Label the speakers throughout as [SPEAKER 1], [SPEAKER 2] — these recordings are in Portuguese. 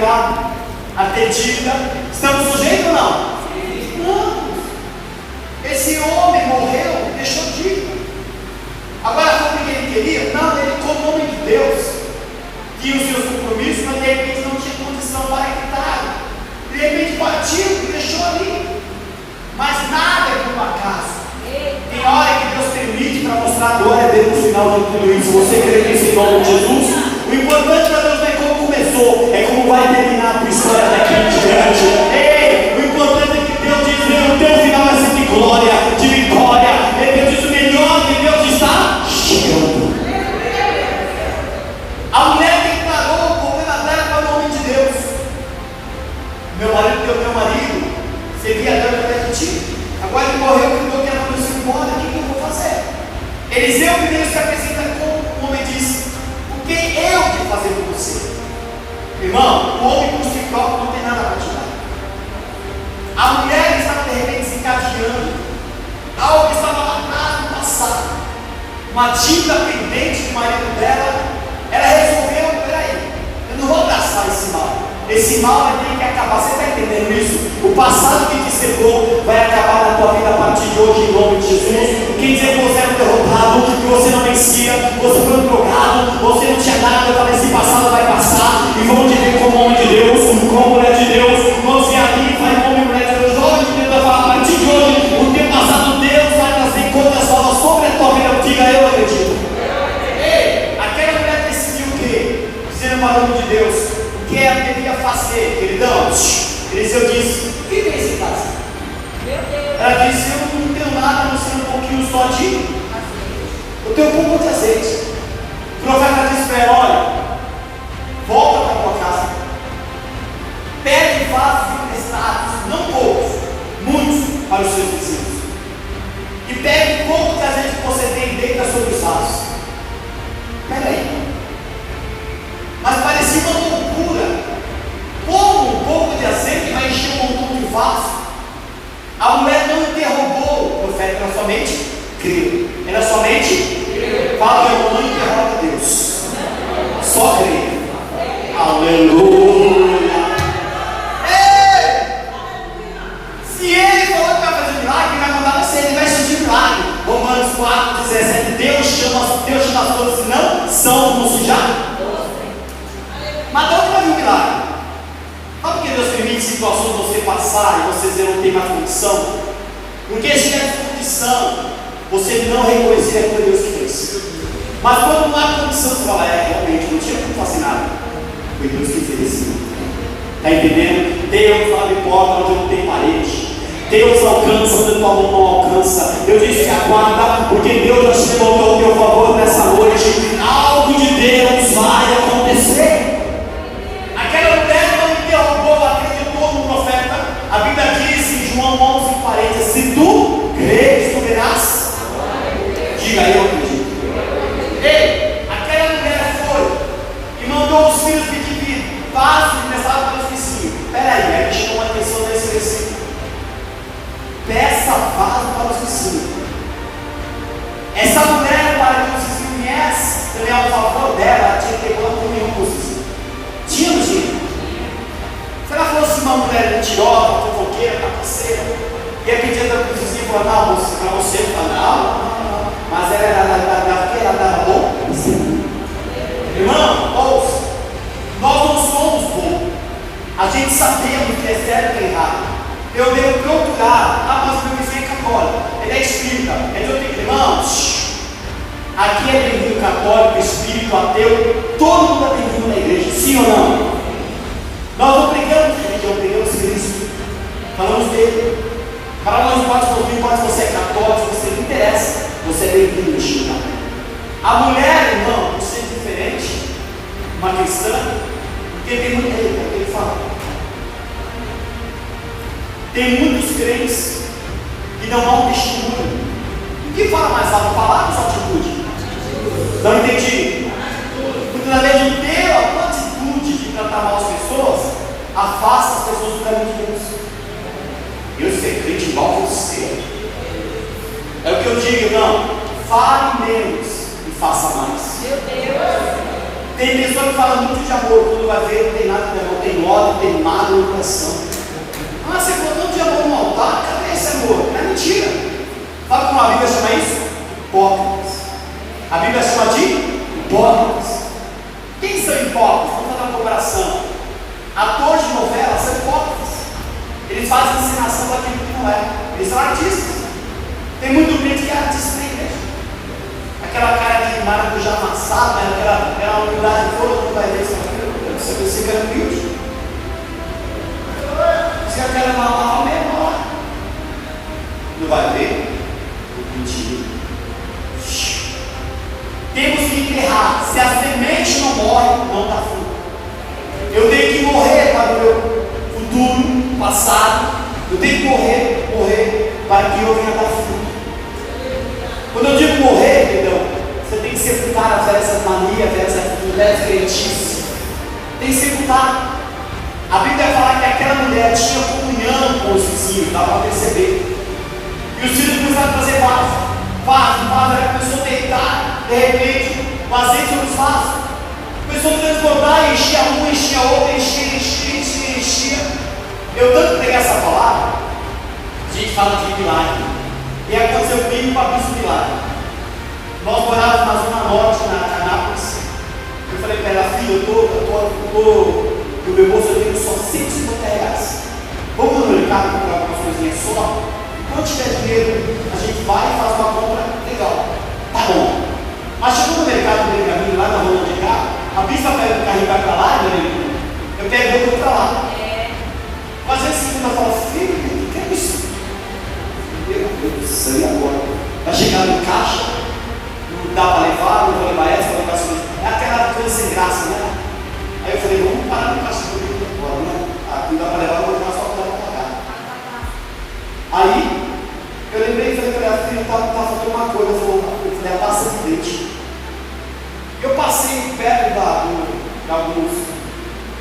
[SPEAKER 1] pecado, a ter dívida. Estamos sujeitos ou não? Não. Esse homem morreu, deixou dívida. Agora, como que ele queria? Não, ele, como homem de Deus, tinha os seus compromissos, mas de repente não tinha condição para quitar. De repente partiu e deixou ali. Mas nada é por um acaso. Tem hora que Deus permite para mostrar a glória dele no final de tudo isso. Você crê nisso em nome de Jesus? O importante para Deus não é como começou, é como vai terminar a tua história daqui em diante. Ei, o importante é que Deus diz: o teu final vai ser de glória, de vitória. Deus diz: o melhor de Deus está chegando. A mulher declarou o problema dela para o homem de Deus: meu marido servia a Deus até de ti. Agora ele morreu, eu estou querendo se embora, o que eu vou fazer? Eliseu primeiro se apresenta como o homem disse: o que eu devo fazer com você? Irmão, o homem por si próprio não tem nada para te dar. A mulher estava de repente se encadeando algo que estava lá atrás no passado, uma dívida pendente do marido dela. Ela resolveu: peraí, eu não vou abraçar esse mal. Esse mal tem que acabar. Você está entendendo isso? O passado que te cegou vai acabar na tua vida a partir de hoje, em nome de Jesus. Quem dizer que você era um derrotado, que você não vencia, você foi um drogado, você não tinha nada, eu falei: esse passado vai passar e vamos te ver como homem de Deus, como mulher de Deus. Vamos vir ali e vai homem e mulher de Deus. Jovem de Deus vai falar: a partir de hoje, o teu passado, Deus vai trazer coisas novas sobre a tua vida. Diga: eu acredito. Ei, aquela mulher decidiu o quê? Dizendo para o nome de Deus o que ela devia fazer, queridão. Eliseu disse: o que tem esse caso? Ela disse: eu não tenho nada, não sei, um pouquinho só de azeite. Eu tenho um pouco de azeite. O profeta disse para ela: olha, volta para a tua casa, pede vasos emprestados, não poucos, muitos, para os seus vizinhos, e pegue um pouco de azeite que você tem e deita sobre os vasos. Peraí, mas parecia uma loucura. Como um pouco de azeite vai encher um montão de vaso? A mulher não interrogou o profeta, ela somente creu. Ela somente creu. Fala que eu não interroga Deus, só creu. Aleluia. Ei! Se ele falou que vai fazer milagre, ele vai mandar você, ele vai surgir milagre. Romanos 4,17. Deus chama as coisas que não são como se já. Mas de onde vai vir o milagre? Não porque Deus permite situações você passar e você não tem mais condição. Porque se tiver condição, você não reconhecer a coisa que Deus fez. Mas quando não há condição, você fala: realmente, não tinha como fazer nada. Foi Deus que fez assim. Está entendendo? Deus abre porta onde não tem parede. Deus alcança onde tua mão não alcança. Eu disse: aguarda, porque Deus já se levantou ao teu favor nessa noite. Algo de Deus vai acontecer. Aquela mulher não interrogou, acreditou no profeta. A Bíblia diz em João 11:40: se tu creres, tu verás. Diga: eu acredito. Ei, aquela mulher foi e mandou os filhos pedir vasos emprestados para os vizinhos. Peraí, aí chamou a atenção desse versículo: peça vaso para os vizinhos. Essa mulher, para que os vizinhos viessem também ao favor dela, tinha que ter plano nenhum com os vizinhos. Tinha ou não tinha? Se ela fosse uma mulher mentirosa, fofoqueira, trapaceira, ia pedir para os vizinhos e falar: não, para você, não. Mas ela era da bom. Irmão, ouça, nós não somos bobos. A gente sabemos que é certo e que é errado. Eu devo procurar: mas o meu vizinho é católico, ele é espírita, é de outro irmãos. Aqui é bem-vindo católico, espírito, ateu, todo mundo é bem-vindo na igreja, sim ou não? Nós não pregamos religião, pregamos Cristo, falamos dele. Para nós, pode você é católico, você não interessa, você é bem-vindo no Chico. A mulher, irmão, por ser diferente, uma cristã, porque tem muita gente, é o que ele fala. Tem muitos crentes que não dão testemunho. O que fala mais alto? Palavras ou atitude? Não entendi. Muitas vezes o teu, a tua atitude de tratar mal as pessoas afasta as pessoas do caminho de Deus. Eu ser crente igual você. É o que eu digo, não. Fale menos e faça mais. Meu Deus. Tem pessoa que fala muito de amor, quando vai ver não tem nada de amor, tem ódio. mágoa no coração. Ah, você falou tanto de amor no altar, cadê esse amor? É mentira. Sabe como a Bíblia chama isso? Hipócritas. A Bíblia chama de hipócritas. Quem são hipócritas? Vamos fazer uma comparação. Atores de novela são hipócritas. Eles fazem encenação daquilo que não é. Eles são artistas. Tem muito crente que é artista na igreja. Aquela cara de maracujá amassado, né? aquela humildade toda, todo mundo vai ver isso. Você quer humilde? Você quer mal mesmo lá? Não vai ver? Mentira. Temos que enterrar. Se a semente não morre, não dá fruto. Eu tenho que morrer para o meu futuro, passado. Eu tenho que morrer para que eu venha dar fruto. Quando eu digo morrer, perdão, você tem que sepultar as velhas manias, as velhas crentices. Tem que sepultar. A Bíblia fala que aquela mulher tinha comunhão com os vizinhos, dá para perceber. E os filhos começaram a fazer vaso, ela começou a deitar, de repente, o azeite sobre os vasos. Começou a transbordar, enchia uma, enchia outra, enchia. Eu tanto peguei essa palavra, a gente fala de milagre. E aconteceu comigo com a Bispo Milagre. Nós morávamos na Zona Norte, na Anápolis. Eu falei para ela, filha, no meu bolso eu tenho só 150 reais. Vamos no mercado comprar algumas coisinhas só. Quando tiver dinheiro, a gente vai e faz uma compra legal. Tá bom. Mas chegou no mercado do caminho, lá na rua de cá, a bispa pega o carrinho e vai para lá, eu pego o outro para lá. Mas às vezes a segunda fala, filho, o que é isso? Meu Deus do céu, e agora? Vai chegar no caixa, não dá para levar, não vou levar essa, vou levar essa. É aquela coisa sem graça, né? Aí eu falei, vamos parar no caixa do livro agora, né? Aqui não dá para levar, eu vou levar só para pagar. Aí, eu lembrei e falei para ela, filha, estava faltando uma coisa. Eu falei, a pasta de leite. Eu passei perto de alguns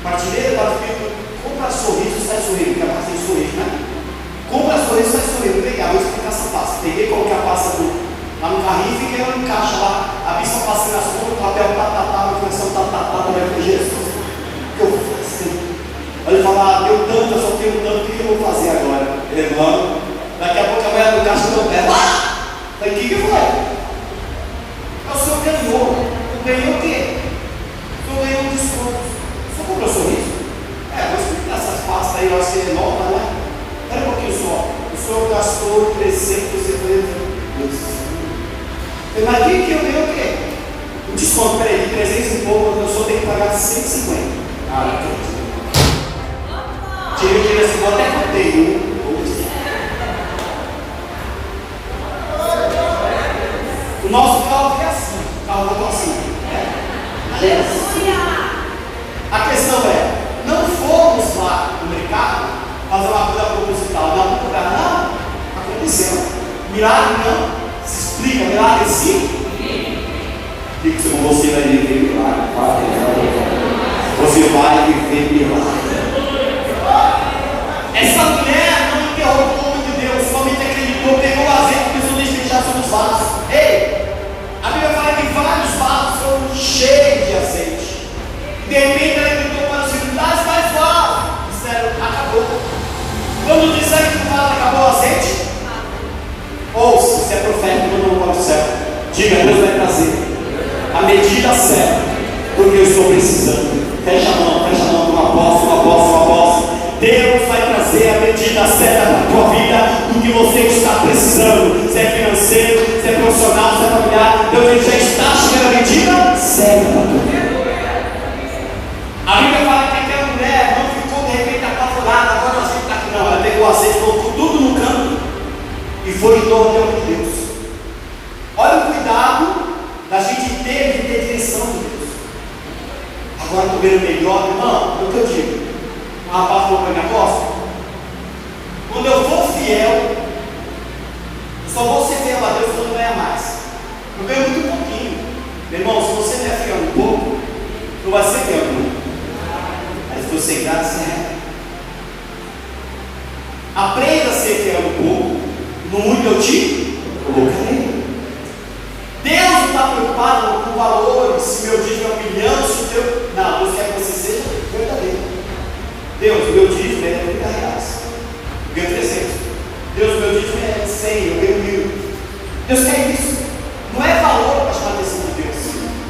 [SPEAKER 1] partilheiros, estava escrito, compra sorriso, sai sorrindo, que a pasta de sorriso, né? Compra sorriso, sai sorrindo. Eu peguei, vou explicar essa pasta. Peguei, coloquei a pasta lá no carrinho e fiquei lá no caixa lá. A bispa passei nas compras, o papel o coração eu Jesus. O que eu vou fazer? Aí ele fala, deu tanto, eu só tenho tanto, o que eu vou fazer agora? Ele falou, daqui a pouco a mulher do caixa do pé. Falei, o que foi? O senhor ganhou. Ganhou o quê? O senhor ganhou um desconto. O senhor comprou sorriso? Vou explicar essas pastas aí, eu acho que é nova, né? Espera um pouquinho só. O senhor gastou 350 euros. Mas que eu ganhei o quê? O desconto, peraí, de 300 e pouco, eu só tenho que pagar 150. Não acredito. Tirei o dinheiro assim, vou até contei. O nosso carro é assim, o carro voltou assim. A questão é, não fomos lá no mercado fazer uma coisa proposital, não, aconteceu. Milagre não, se explica, milagre sim. O que você vai viver milagre? Você vai viver milagre. Essa mulher não interrompeu o nome de Deus, somente acreditou, pegou o azeite e começou a despejar sobre os vasos. Ei! A Bíblia fala que vários vasos foram cheios de azeite. De repente ela gritou para os filhos, mais vasos. Disseram, acabou. Quando disseram que o vaso acabou o azeite, ouça, se é profeta, manda para o céu. Diga, Deus vai trazer a medida certa, porque eu estou precisando. Fecha a mão, uma apóstolo. Deus vai trazer a medida certa para a tua vida do que você está precisando. Se é financeiro, se é profissional, se é familiar, Deus já está chegando a medida certa para a tua vida. A Bíblia fala que aquela mulher não ficou de repente apavorada, agora o azeite está aqui, não. Ela pegou o azeite, colocou tudo no canto e foi em torno de Deus. Olha o cuidado da gente ter direção de Deus. Agora estou vendo melhor, irmão, é o que eu digo. Um rapaz falou para minha costa, quando eu for fiel, eu só vou ser fiel a Deus quando eu ganhar mais. Eu ganho muito pouquinho. Meu irmão, se você não é fiel um pouco, não vai ser fiel muito. Aí se você graça, aprenda a ser fiel um pouco, no muito eu te colocarei. Deus não está preocupado com valores, se meu dízimo é 1 milhão, se o teu. Não, Deus quer que você seja verdadeiro. Deus, meu dízimo reais. Eu ganho 300. Deus, meu dízimo é 100, eu ganho 1000. Deus quer isso. Não é valor para chamar a atenção de Deus.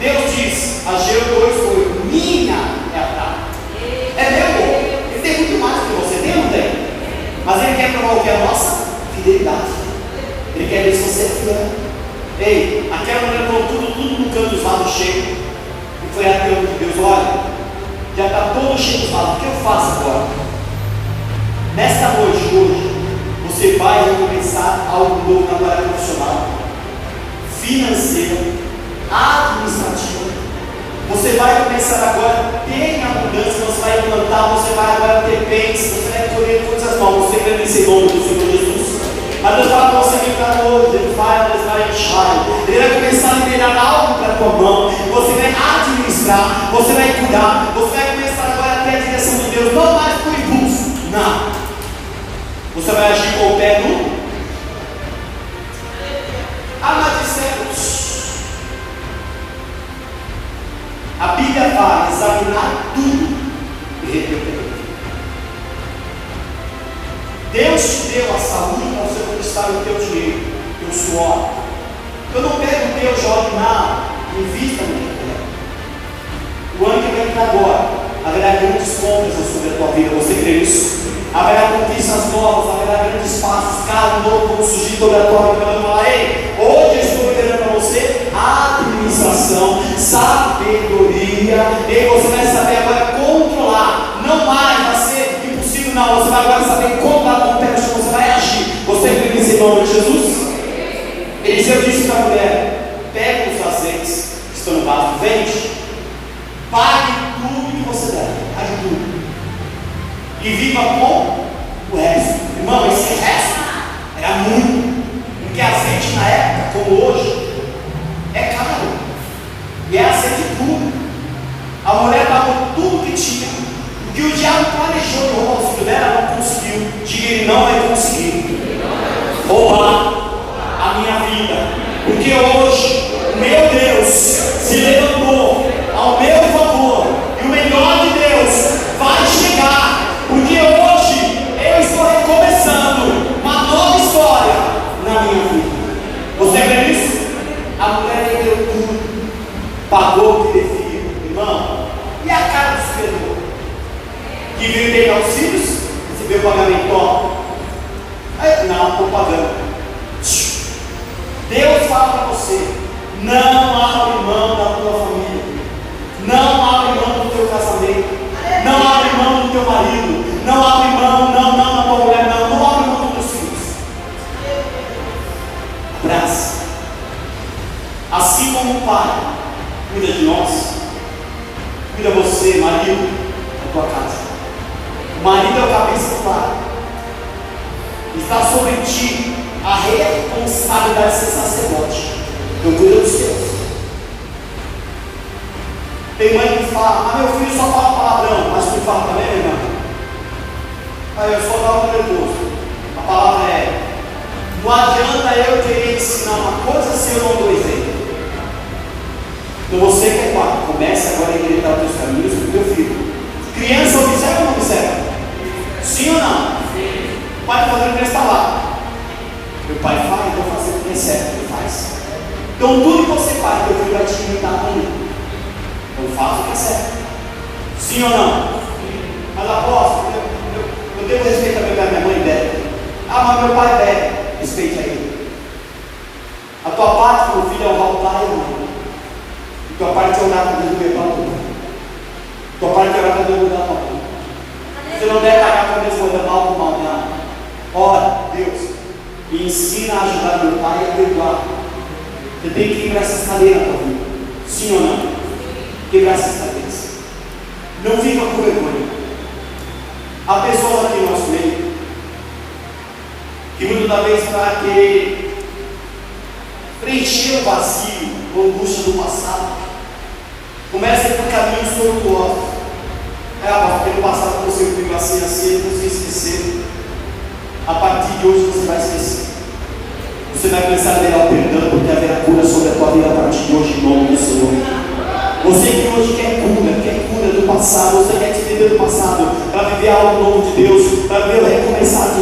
[SPEAKER 1] Deus diz, Ageu 2:8, minha é a prata. É meu. Ele tem muito mais do que você tem ou não tem? Mas Ele quer provar o que é a nossa fidelidade. Ele quer ver se você é fiel. Ei, aquela mulher colocou tudo no canto dos vasos cheio. E foi até o de Deus, olha, já está todo cheio dos vasos, o que eu faço agora? Nesta noite, hoje, você vai recomeçar algo novo na área profissional, financeira, administrativa. Você vai começar agora, tem abundância, você vai plantar, você vai agora ter bens, você vai colher coisas novas, você vai nesse nome do Senhor Jesus. Mas Deus fala para você que está hoje, Ele vai enxar, Ele vai começar a liberar algo para a tua mão, você vai administrar, você vai cuidar, você vai começar agora a ter a direção de Deus, não mais por impulso, não. Você vai agir com o pé nu. Mas discípulos, a Bíblia vai examinar tudo e repreender. Deus te deu a saúde para você conquistar o teu dinheiro, o teu suor. Eu não pego o teu jogo, não, invista no que quer. O ano que vem agora, haverá grandes compras sobre a tua vida, você crê nisso? Haverá conquistas novas, haverá grandes passos, carro novo vão surgir sobre a tua vida. Eu vou falar, ei, hoje eu estou liberando para você administração, sabedoria, e você vai saber agora controlar, não mais vai ser impossível, não, você vai agora saber controlar com o pé, você vai agir. Você crê nesse nome de Jesus? Eliseu disse para a mulher, pega os azeites que estão no vaso, vende, pague tudo que você deve, pague tudo. E viva com o resto. Irmão, esse resto era muito. Porque azeite na época, como hoje, é caro. E é azeite puro. A mulher pagou tudo que tinha. O que o diabo planejou de roubar o filho dela, não conseguiu. Diga, ele não vai conseguir roubar a minha vida. Porque hoje, o meu Deus se levantou ao meu favor. E o melhor de Deus vai chegar. Porque hoje eu estou recomeçando uma nova história na minha vida. Você crê nisso? A mulher deu tudo, pagou o que devia, irmão. E a cara do superior? Que veio ter auxílios, recebeu pagamento top. Aí, não, estou pagando. Deus fala para você: não abre mão da tua família, não abre mão do teu casamento. Não abre mão do teu marido, não abre mão, não da tua mulher, não abre mão dos teus filhos. Abraça. Assim como o pai cuida de nós, cuida você, marido, da tua casa. O marido é a cabeça do lar. Está sobre ti a responsabilidade de ser sacerdote. Então cuida dos teus. Tem mãe que fala, meu filho só fala palavrão, mas tu fala também, meu irmão? Aí eu só dava um nervoso. A palavra é, não adianta eu querer ensinar uma coisa se eu não dou exemplo. Então você que é pai, comece agora a endireitar os teus caminhos com o teu filho. Criança observa ou não observa? Sim ou não? Sim. O pai está fazendo o que ele está lá. Meu pai faz, eu vou fazer o que é certo, ele faz. Então tudo que você faz, teu filho vai te imitar também. Eu faço o que é certo. Sim ou não? Sim. Mas apóstolo, eu devo respeitar meu pai e minha mãe bebe. Mas meu pai bebe. Respeita ele. A tua parte, meu filho, é honrar o pai e a mãe. A tua parte é orar para Deus libertar a tua mãe. A tua parte é orar para Deus libertar a tua mãe. Você não deve pagar para Deus mandar mal com mal, não. Ora, Deus, me ensina a ajudar meu pai a perdoar. Você tem que quebrar essa cadeia na tua vida. Sim ou não? Quebrar essas cadeias. Não fica com vergonha. Há pessoas aqui no nosso meio que muitas das vezes para querer preencher o vazio, a angústia do passado, começa por caminhos tortuosos. Porque no passado você viu assim, você esqueceu. A partir de hoje você vai esquecer. Você vai começar a liberar o perdão, porque haverá cura sobre a tua vida a partir de hoje, em nome do Senhor. Você que hoje quer cura do passado. Você quer se vender do passado para viver algo novo de Deus, para viver o recomeçar